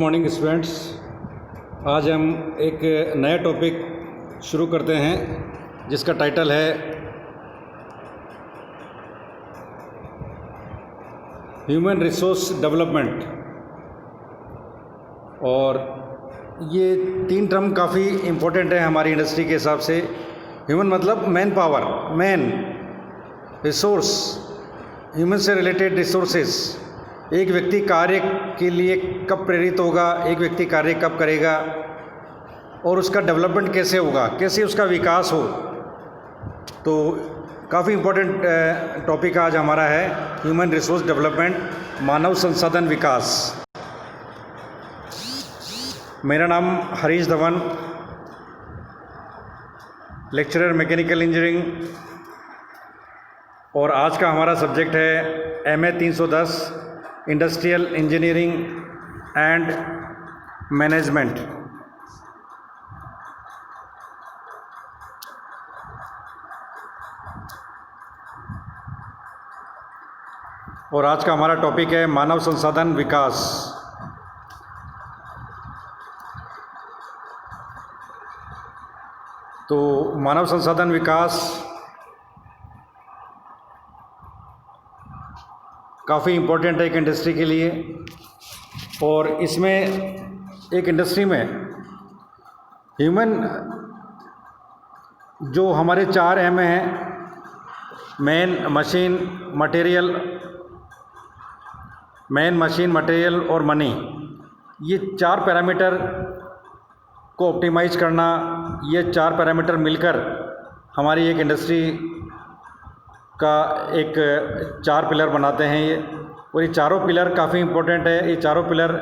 Morning students, आज हम एक नया टॉपिक शुरू करते हैं जिसका टाइटल है ह्यूमन रिसोर्स डेवलपमेंट। और ये तीन टर्म काफ़ी इम्पोर्टेंट है हमारी इंडस्ट्री के हिसाब से। ह्यूमन मतलब man power, man resource, human से रिलेटेड रिसोर्सेज। एक व्यक्ति कार्य के लिए कब प्रेरित होगा, एक व्यक्ति कार्य कब करेगा और उसका डेवलपमेंट कैसे होगा, कैसे उसका विकास हो। तो काफ़ी इम्पोर्टेंट टॉपिक आज हमारा है ह्यूमन रिसोर्स डेवलपमेंट, मानव संसाधन विकास। मेरा नाम Harish Dhawan, lecturer mechanical engineering, और आज का हमारा सब्जेक्ट है MA 310 industrial engineering and management. और आज का हमारा टॉपिक है मानव संसाधन विकास। तो मानव संसाधन विकास काफ़ी इम्पोर्टेंट है एक इंडस्ट्री के लिए। और इसमें एक इंडस्ट्री में ह्यूमन जो हमारे 4 M हैं, मैन, मशीन, मटेरियल और मनी, ये 4 पैरामीटर को ऑप्टिमाइज करना, ये 4 पैरामीटर मिलकर हमारी एक इंडस्ट्री का एक 4 पिलर बनाते हैं ये। और ये चारों पिलर काफ़ी इम्पोर्टेंट है। ये चारों पिलर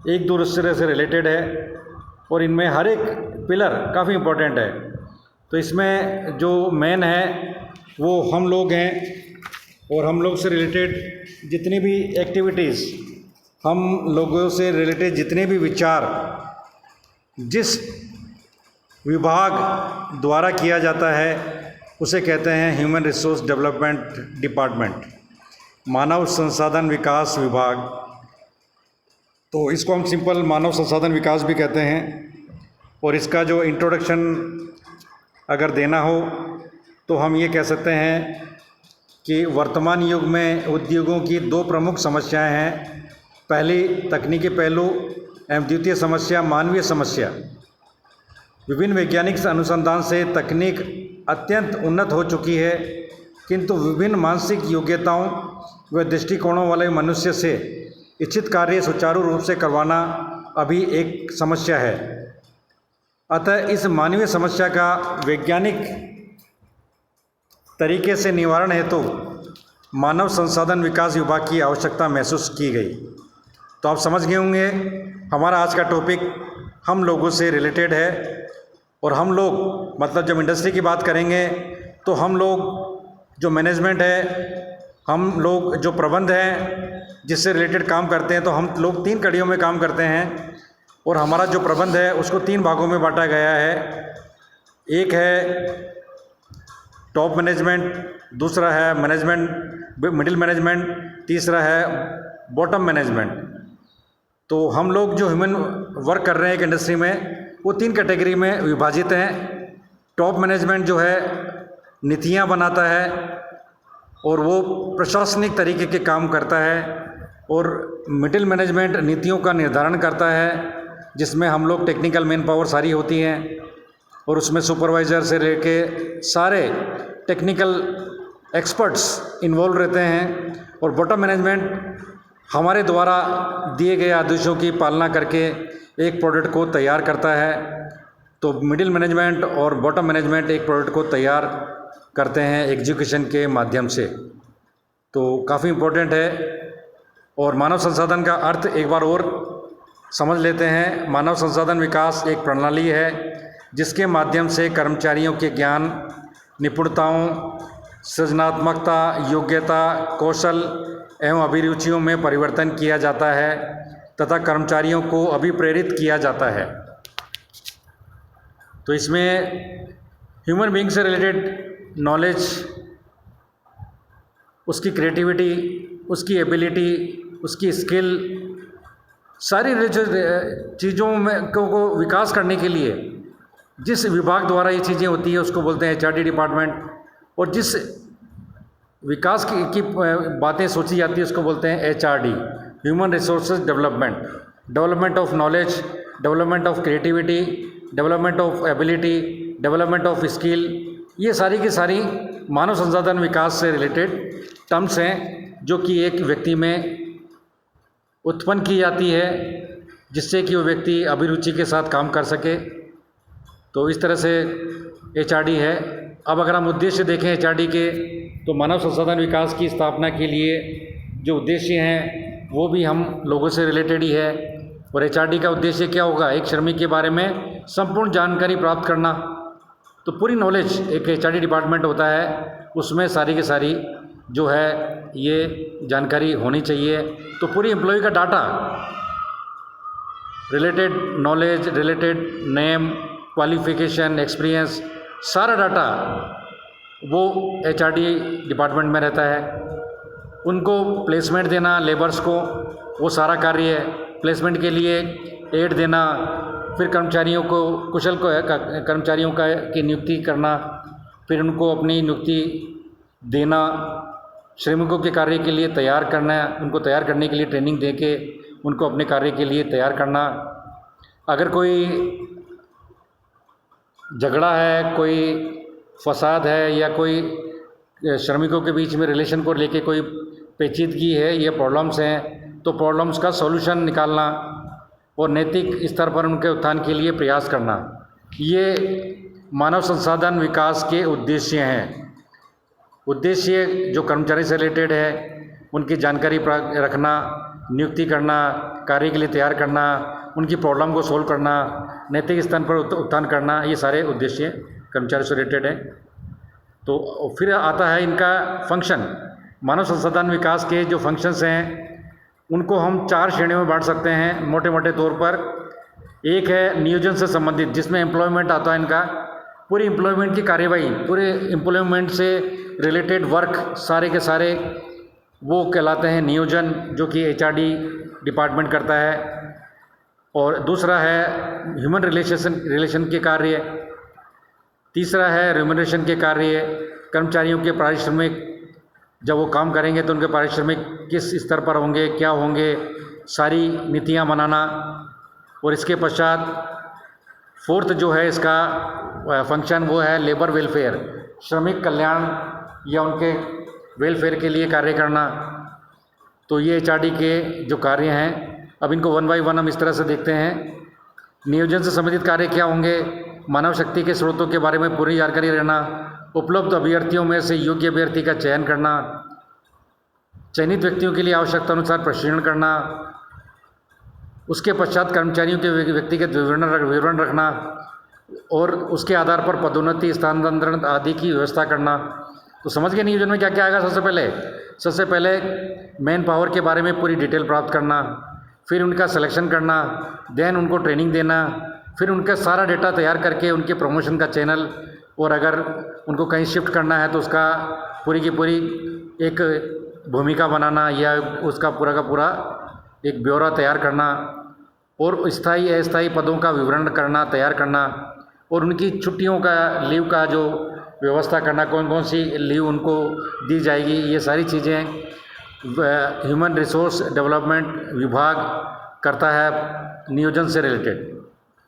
एक दूसरे से रिलेटेड है और इनमें हर एक पिलर काफ़ी इम्पोर्टेंट है। तो इसमें जो मेन है वो हम लोग हैं, और हम लोग से रिलेटेड जितनी भी एक्टिविटीज़, हम लोगों से रिलेटेड जितने भी विचार जिस विभाग द्वारा किया जाता है उसे कहते हैं ह्यूमन रिसोर्स डेवलपमेंट डिपार्टमेंट, मानव संसाधन विकास विभाग। तो इसको हम सिंपल मानव संसाधन विकास भी कहते हैं। और इसका जो इंट्रोडक्शन अगर देना हो तो हम ये कह सकते हैं कि वर्तमान युग में उद्योगों की 2 प्रमुख समस्याएं हैं। पहली तकनीकी पहलू एवं द्वितीय समस्या मानवीय समस्या। विभिन्न वैज्ञानिक अनुसंधान से तकनीक अत्यंत उन्नत हो चुकी है, किंतु विभिन्न मानसिक योग्यताओं व दृष्टिकोणों वाले मनुष्य से इच्छित कार्य सुचारू रूप से करवाना अभी एक समस्या है। अतः इस मानवीय समस्या का वैज्ञानिक तरीके से निवारण हेतु मानव संसाधन विकास विभाग की आवश्यकता महसूस की गई। तो आप समझ गए होंगे हमारा आज का टॉपिक हम लोगों से रिलेटेड है। और हम लोग मतलब जब इंडस्ट्री की बात करेंगे तो हम लोग जो मैनेजमेंट है, हम लोग जो प्रबंध हैं जिससे रिलेटेड काम करते हैं, तो हम लोग 3 कड़ियों में काम करते हैं। और हमारा जो प्रबंध है उसको 3 भागों में बांटा गया है। एक है टॉप मैनेजमेंट, दूसरा है मैनेजमेंट मिडिल मैनेजमेंट, तीसरा है बॉटम मैनेजमेंट। तो हम लोग जो ह्यूमन वर्क कर रहे हैं एक इंडस्ट्री में वो 3 कैटेगरी में विभाजित हैं। टॉप मैनेजमेंट जो है नीतियाँ बनाता है और वो प्रशासनिक तरीके के काम करता है। और मिडिल मैनेजमेंट नीतियों का निर्धारण करता है, जिसमें हम लोग टेक्निकल मैन पावर सारी होती हैं और उसमें सुपरवाइज़र से लेके सारे टेक्निकल एक्सपर्ट्स इन्वॉल्व रहते हैं। और बॉटम मैनेजमेंट हमारे द्वारा दिए गए आदेशों की पालना करके एक प्रोडक्ट को तैयार करता है। तो मिडिल मैनेजमेंट और बॉटम मैनेजमेंट एक प्रोडक्ट को तैयार करते हैं एग्जीक्यूशन के माध्यम से। तो काफ़ी इम्पोर्टेंट है। और मानव संसाधन का अर्थ एक बार और समझ लेते हैं। मानव संसाधन विकास एक प्रणाली है जिसके माध्यम से कर्मचारियों के ज्ञान, निपुणताओं, सृजनात्मकता, योग्यता, कौशल एवं अभिरुचियों में परिवर्तन किया जाता है तथा कर्मचारियों को अभिप्रेरित किया जाता है। तो इसमें ह्यूमन बीइंग से रिलेटेड नॉलेज, उसकी क्रिएटिविटी, उसकी एबिलिटी, उसकी स्किल, सारी चीज़ों में को विकास करने के लिए जिस विभाग द्वारा ये चीज़ें होती है उसको बोलते हैं एचआरडी डिपार्टमेंट, और जिस विकास की बातें सोची जाती है उसको बोलते हैं HRD, human resources development, development of knowledge, development of creativity, development of ability, development of skill. ये सारी की सारी मानव संसाधन विकास से रिलेटेड टर्म्स हैं जो कि एक व्यक्ति में उत्पन्न की जाती है जिससे कि वो व्यक्ति अभिरुचि के साथ काम कर सके। तो इस तरह से एचआरडी है। अब अगर हम उद्देश्य देखें एचआरडी के, तो मानव संसाधन विकास की स्थापना के लिए जो उद्देश्य हैं वो भी हम लोगों से रिलेटेड ही है। और एचआरडी का उद्देश्य क्या होगा? एक श्रमिक के बारे में संपूर्ण जानकारी प्राप्त करना। तो पूरी नॉलेज एक एचआरडी डिपार्टमेंट होता है, उसमें सारी की सारी जो है ये जानकारी होनी चाहिए। तो पूरी एम्प्लॉय का data, related knowledge, related name, qualification, experience, सारा डाटा वो एचआरडी डिपार्टमेंट में रहता है। उनको प्लेसमेंट देना लेबर्स को, वो सारा कार्य है। प्लेसमेंट के लिए एड देना, फिर कर्मचारियों को, कुशल को कर्मचारियों का की नियुक्ति करना, फिर उनको अपनी नियुक्ति देना, श्रमिकों के कार्य के लिए तैयार करना, उनको तैयार करने के लिए ट्रेनिंग देके उनको अपने कार्य के लिए तैयार करना। अगर कोई झगड़ा है, कोई फसाद है या कोई श्रमिकों के बीच में रिलेशन को लेके कोई पेचीदगी है, ये प्रॉब्लम्स हैं, तो प्रॉब्लम्स का सॉल्यूशन निकालना और नैतिक स्तर पर उनके उत्थान के लिए प्रयास करना, ये मानव संसाधन विकास के उद्देश्य हैं। उद्देश्य जो कर्मचारी से रिलेटेड है, उनकी जानकारी रखना, नियुक्ति करना, कार्य के लिए तैयार करना, उनकी प्रॉब्लम को सोल्व करना, नैतिक स्तर पर उत्थान करना, ये सारे उद्देश्य कर्मचारी से रिलेटेड है। तो फिर आता है इनका फंक्शन। मानव संसाधन विकास के जो फंक्शंस हैं उनको हम 4 श्रेणियों में बांट सकते हैं मोटे मोटे तौर पर। एक है नियोजन से संबंधित, जिसमें एम्प्लॉयमेंट आता है इनका, पूरी एम्प्लॉयमेंट की कार्यवाही, पूरे एम्प्लॉयमेंट से रिलेटेड वर्क सारे के सारे वो कहलाते हैं नियोजन, जो कि एचआरडी डिपार्टमेंट करता है। और दूसरा है ह्यूमन रिलेशन के कार्य, तीसरा है रेम्युनरेशन के कार्य, कर्मचारियों के पारिश्रमिक, जब वो काम करेंगे तो उनके पारिश्रमिक किस स्तर पर होंगे, क्या होंगे, सारी नीतियाँ बनाना। और इसके पश्चात फोर्थ जो है इसका फंक्शन वो है लेबर वेलफेयर, श्रमिक कल्याण या उनके वेलफेयर के लिए कार्य करना। तो ये एचआरडी के जो कार्य हैं, अब इनको वन बाय वन हम इस तरह से देखते हैं। नियोजन से संबंधित कार्य क्या होंगे? मानव शक्ति के स्रोतों के बारे में पूरी जानकारी रहना, उपलब्ध अभ्यर्थियों में से योग्य अभ्यर्थी का चयन करना, चयनित व्यक्तियों के लिए आवश्यकता अनुसार प्रशिक्षण करना, उसके पश्चात कर्मचारियों के व्यक्तिगत विवरण रखना और उसके आधार पर पदोन्नति, स्थानांतरण आदि की व्यवस्था करना। तो समझ गए नियोजन में क्या क्या आएगा? सबसे पहले मैन पावर के बारे में पूरी डिटेल प्राप्त करना, फिर उनका सिलेक्शन करना, देन उनको ट्रेनिंग देना, फिर उनका सारा डेटा तैयार करके उनके प्रमोशन का चैनल, और अगर उनको कहीं शिफ्ट करना है तो उसका पूरी की पूरी एक भूमिका बनाना या उसका पूरा का पूरा एक ब्यौरा तैयार करना, और स्थायी अस्थायी पदों का विवरण करना, तैयार करना, और उनकी छुट्टियों का, लीव का जो व्यवस्था करना, कौन कौन सी लीव उनको दी जाएगी, ये सारी चीज़ें ह्यूमन रिसोर्स डेवलपमेंट विभाग करता है नियोजन से रिलेटेड,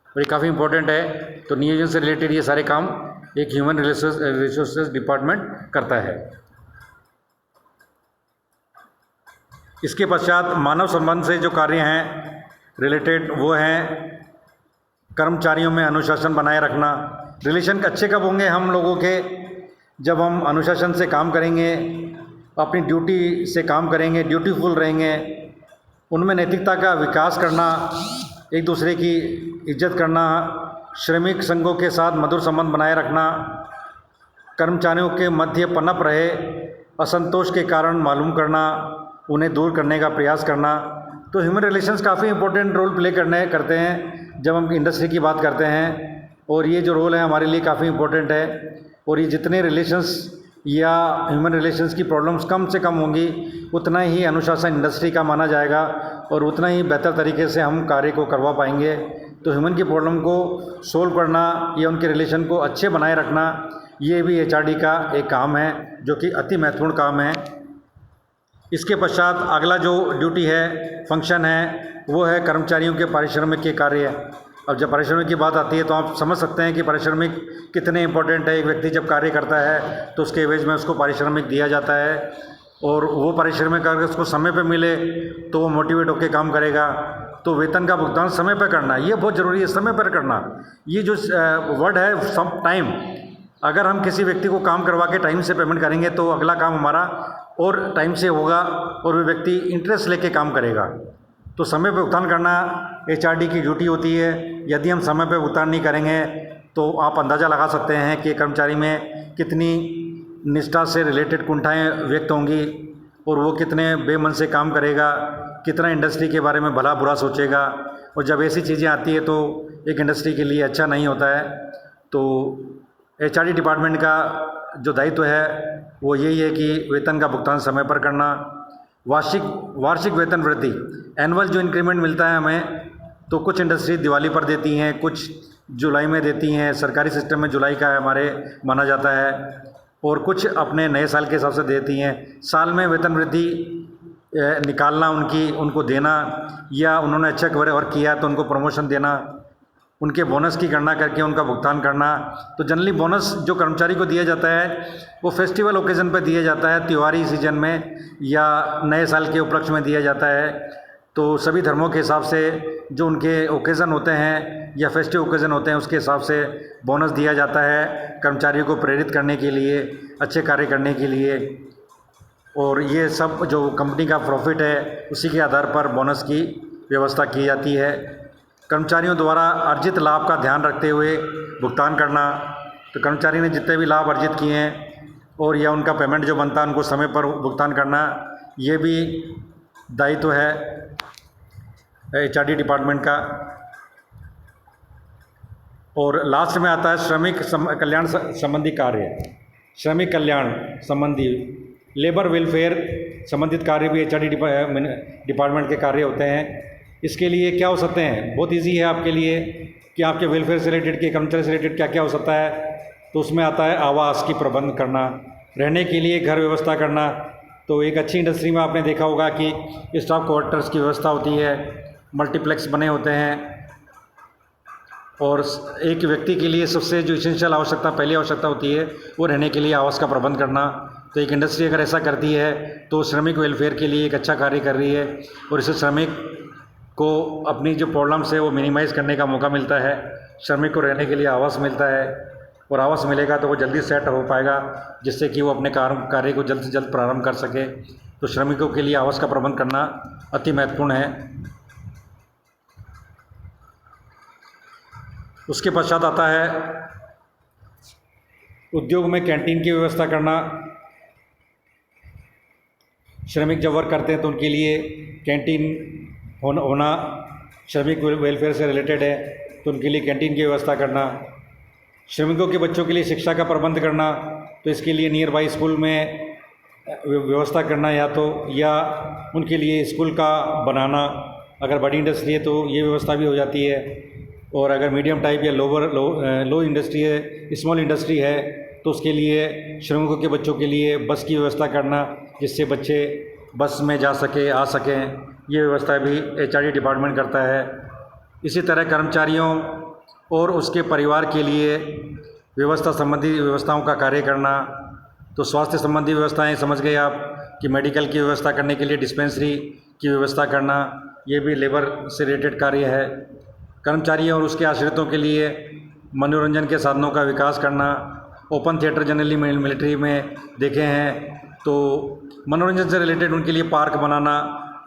और ये काफ़ी इम्पोर्टेंट है। तो नियोजन से रिलेटेड ये सारे काम एक ह्यूमन रिसोर्सेज डिपार्टमेंट करता है। इसके पश्चात मानव संबंध से जो कार्य हैं रिलेटेड वो हैं कर्मचारियों में अनुशासन बनाए रखना। रिलेशन अच्छे कब होंगे हम लोगों के? जब हम अनुशासन से काम करेंगे, अपनी ड्यूटी से काम करेंगे, ड्यूटीफुल रहेंगे, उनमें नैतिकता का विकास करना, एक दूसरे की इज्जत करना, श्रमिक संघों के साथ मधुर संबंध बनाए रखना, कर्मचारियों के मध्य पनप रहे असंतोष के कारण मालूम करना, उन्हें दूर करने का प्रयास करना। तो ह्यूमन रिलेशंस काफ़ी इंपॉर्टेंट रोल प्ले करते हैं जब हम इंडस्ट्री की बात करते हैं, और ये जो रोल है हमारे लिए काफ़ी इंपॉर्टेंट है। और ये जितने रिलेशंस या ह्यूमन रिलेशंस की प्रॉब्लम्स कम से कम होंगी, उतना ही अनुशासन इंडस्ट्री का माना जाएगा और उतना ही बेहतर तरीके से हम कार्य को करवा पाएंगे। तो ह्यूमन की प्रॉब्लम को सोल्व करना या उनके रिलेशन को अच्छे बनाए रखना, ये भी एचआरडी का एक काम है जो कि अति महत्वपूर्ण काम है। इसके पश्चात अगला जो ड्यूटी है, फंक्शन है, वो है कर्मचारियों के पारिश्रमिक के कार्य। अब जब पारिश्रमिक की बात आती है तो आप समझ सकते हैं कि पारिश्रमिक कितने इंपॉर्टेंट है। एक व्यक्ति जब कार्य करता है तो उसके एवज में उसको पारिश्रमिक दिया जाता है, और वो पारिश्रमिक अगर उसको समय पे मिले तो वो मोटिवेट होकर काम करेगा। तो वेतन का भुगतान समय पर करना, ये बहुत ज़रूरी है, समय पर करना। ये जो वर्ड है सम टाइम, अगर हम किसी व्यक्ति को काम करवा के टाइम से पेमेंट करेंगे तो अगला काम हमारा और टाइम से होगा और वो व्यक्ति इंटरेस्ट लेके काम करेगा। तो समय पर भुगतान करना एचआरडी की ड्यूटी होती है। यदि हम समय पर भुगतान नहीं करेंगे तो आप अंदाज़ा लगा सकते हैं कि कर्मचारी में कितनी निष्ठा से रिलेटेड कुंठाएँ व्यक्त होंगी और वो कितने बेमन से काम करेगा, कितना इंडस्ट्री के बारे में भला बुरा सोचेगा। और जब ऐसी चीज़ें आती है तो एक इंडस्ट्री के लिए अच्छा नहीं होता है। तो एचआरडी डिपार्टमेंट का जो दायित्व है वो यही है कि वेतन का भुगतान समय पर करना, वार्षिक वेतन वृद्धि, एनुअल जो इंक्रीमेंट मिलता है हमें, तो कुछ इंडस्ट्री दिवाली पर देती हैं, कुछ जुलाई में देती हैं। सरकारी सिस्टम में जुलाई का हमारे माना जाता है, और कुछ अपने नए साल के हिसाब से देती हैं। साल में वेतन वृद्धि निकालना, उनको देना, या उन्होंने अच्छा वर्क किया तो उनको प्रमोशन देना, उनके बोनस की गणना करके उनका भुगतान करना। तो जनरली बोनस जो कर्मचारी को दिया जाता है वो फेस्टिवल ओकेज़न पर दिया जाता है, त्योहारी सीजन में या नए साल के उपलक्ष्य में दिया जाता है। तो सभी धर्मों के हिसाब से जो उनके ओकेज़न होते हैं या फेस्टिव ओकेज़न होते हैं उसके हिसाब से बोनस दिया जाता है कर्मचारियों को प्रेरित करने के लिए, अच्छे कार्य करने के लिए। और ये सब जो कंपनी का प्रॉफिट है उसी के आधार पर बोनस की व्यवस्था की जाती है। कर्मचारियों द्वारा अर्जित लाभ का ध्यान रखते हुए भुगतान करना, तो कर्मचारी ने जितने भी लाभ अर्जित किए हैं और या उनका पेमेंट जो बनता है उनको समय पर भुगतान करना, ये भी दायित्व है एचआरडी डिपार्टमेंट का। और लास्ट में आता है श्रमिक कल्याण संबंधी कार्य। श्रमिक कल्याण संबंधी लेबर वेलफेयर संबंधित कार्य भी एचआरडी डिपार्टमेंट के कार्य होते हैं। इसके लिए क्या हो सकते हैं, बहुत इजी है आपके लिए कि आपके वेलफेयर से रिलेटेड के कर्मचारी से रिलेटेड क्या क्या हो सकता है। तो उसमें आता है आवास की प्रबंध करना, रहने के लिए घर व्यवस्था करना। तो एक अच्छी इंडस्ट्री में आपने देखा होगा कि स्टाफ क्वार्टर्स की व्यवस्था होती है, मल्टीप्लेक्स बने होते हैं, और एक व्यक्ति के लिए सबसे जो इसेंशियल आवश्यकता, पहली आवश्यकता होती है वो रहने के लिए आवास का प्रबंध करना। तो एक इंडस्ट्री अगर ऐसा करती है तो श्रमिक वेलफेयर के लिए एक अच्छा कार्य कर रही है, और इससे श्रमिक को अपनी जो प्रॉब्लम्स है वो मिनिमाइज़ करने का मौका मिलता है। श्रमिक को रहने के लिए आवास मिलता है, और आवास मिलेगा तो वो जल्दी सेट हो पाएगा, जिससे कि वो अपने कार्य को जल्द से जल्द प्रारंभ कर सके। तो श्रमिकों के लिए आवास का प्रबंध करना अति महत्वपूर्ण है। उसके पश्चात आता है उद्योग में कैंटीन की व्यवस्था करना। श्रमिक जब वर्क करते हैं तो उनके लिए कैंटीन होना श्रमिक वेलफेयर से रिलेटेड है, तो उनके लिए कैंटीन की व्यवस्था करना। श्रमिकों के बच्चों के लिए शिक्षा का प्रबंध करना, तो इसके लिए नियर बाई स्कूल में व्यवस्था करना, या उनके लिए स्कूल का बनाना। अगर बड़ी इंडस्ट्री है तो ये व्यवस्था भी हो जाती है, और अगर मीडियम टाइप या लो इंडस्ट्री है, स्मॉल इंडस्ट्री है, तो उसके लिए श्रमिकों के बच्चों के लिए बस की व्यवस्था करना, जिससे बच्चे बस में जा सके, आ सकें। ये व्यवस्था भी एचआरडी डिपार्टमेंट करता है। इसी तरह कर्मचारियों और उसके परिवार के लिए व्यवस्था संबंधी व्यवस्थाओं का कार्य करना। तो स्वास्थ्य संबंधी व्यवस्थाएं समझ गए आप कि मेडिकल की व्यवस्था करने के लिए डिस्पेंसरी की व्यवस्था करना, ये भी लेबर से रिलेटेड कार्य है। कर्मचारियों और उसके आश्रितों के लिए मनोरंजन के साधनों का विकास करना। ओपन थिएटर जनरली मिलिट्री में देखे हैं, तो मनोरंजन से रिलेटेड उनके लिए पार्क बनाना,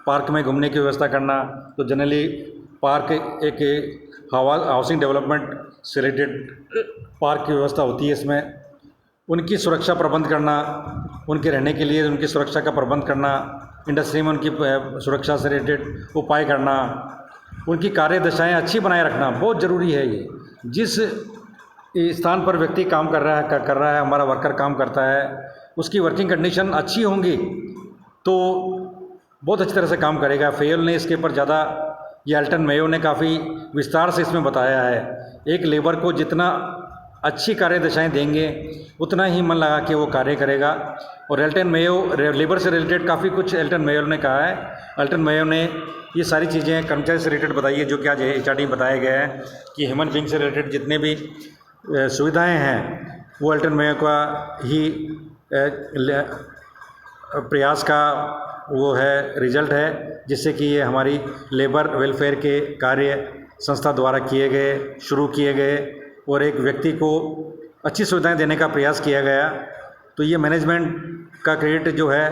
पार्क में घूमने की व्यवस्था करना। तो जनरली पार्क एक हाउसिंग डेवलपमेंट से रिलेटेड पार्क की व्यवस्था होती है। इसमें उनकी सुरक्षा प्रबंध करना, उनके रहने के लिए उनकी सुरक्षा का प्रबंध करना, इंडस्ट्री में उनकी सुरक्षा से रिलेटेड उपाय करना, उनकी कार्यदशाएँ अच्छी बनाए रखना बहुत ज़रूरी है। ये जिस स्थान पर व्यक्ति काम कर रहा है, हमारा वर्कर काम करता है, उसकी वर्किंग कंडीशन अच्छी होंगी तो बहुत अच्छी तरह से काम करेगा। फेयल ने इसके ऊपर ज़्यादा, ये एल्टन मेयो ने काफ़ी विस्तार से इसमें बताया है। एक लेबर को जितना अच्छी कार्य दशाएँ देंगे उतना ही मन लगा के वो कार्य करेगा। और एल्टन मेयो लेबर से रिलेटेड काफ़ी कुछ एल्टन मेयो ने कहा है। एल्टन मेयो ने ये सारी चीज़ें कर्मचारी से रिलेटेड बताई है, जो कि आज HRD में बताया गया है कि ह्यूमन बींग से रिलेटेड जितने भी सुविधाएं हैं वो एल्टन मेयो का ही प्रयास का वो है, रिजल्ट है, जिससे कि ये हमारी लेबर वेलफेयर के कार्य संस्था द्वारा किए गए, शुरू किए गए और एक व्यक्ति को अच्छी सुविधाएं देने का प्रयास किया गया। तो ये मैनेजमेंट का क्रेडिट जो है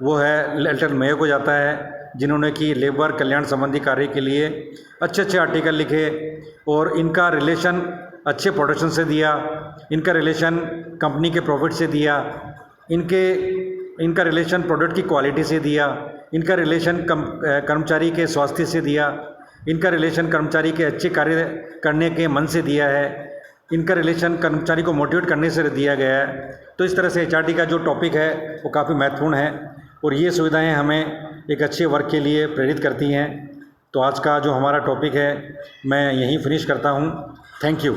वो है एल्टन मेयो को जाता है, जिन्होंने कि लेबर कल्याण संबंधी कार्य के लिए अच्छे अच्छे आर्टिकल लिखे और इनका रिलेशन अच्छे प्रोडक्शन से दिया, इनका रिलेशन कंपनी के प्रॉफिट से दिया, इनका रिलेशन प्रोडक्ट की क्वालिटी से दिया, इनका रिलेशन कर्मचारी के स्वास्थ्य से दिया, इनका रिलेशन कर्मचारी के अच्छे कार्य करने के मन से दिया है, इनका रिलेशन कर्मचारी को मोटिवेट करने से दिया गया है। तो इस तरह से HRD का जो टॉपिक है वो काफ़ी महत्वपूर्ण है और ये सुविधाएं हमें एक अच्छे वर्क के लिए प्रेरित करती हैं। तो आज का जो हमारा टॉपिक है मैं यहीं फिनिश करता हूँ। Thank you.